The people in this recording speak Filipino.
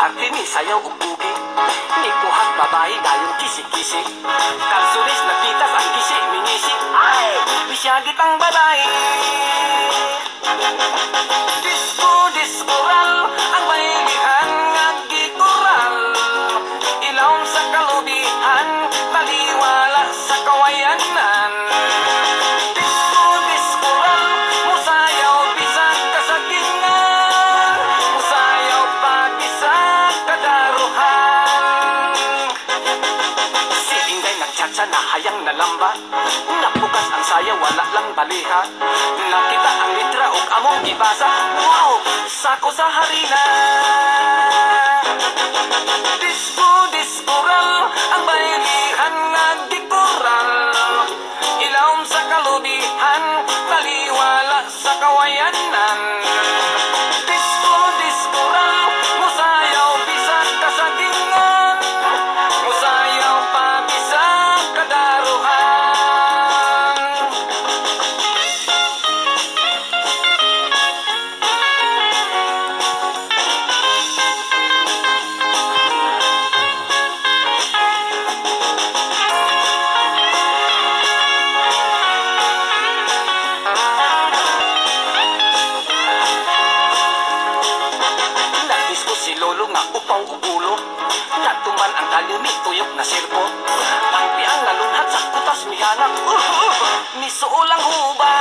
arte ni sayaw ug bugi. Ni kuhat babae dayong kisi-kisi. Kalsulis nagpitas ang kisi mingisi. Ay, bisyagit ang babae. Disco-discoral ang baylihan nga gikural. Ilawom sa kalubihan, taliwala sa kawayanan. Disco-discoral, musayaw bisag kasagingan. Musayaw pa bisag kadaruhan. Si Inday nagtsatsa na hayang nalamba. Napukas ang sayaw, wala lang baliha. Nakita ang litra ug among gibasa. Wow! Sako sa harina. Disco-discoral ang baylihan nga gikural. Ilawom sa kalubihan, taliwala sa kawayanan. Disco-discoral, musayaw bisag kasagingan. Musayaw pa bisag kadaruhan. Si lolo nga upaw ubulo. Natuman ang kalimi tuyok na sirpo. Ang piang nalunhat sa kutas mihanap. Nisuulang hubad.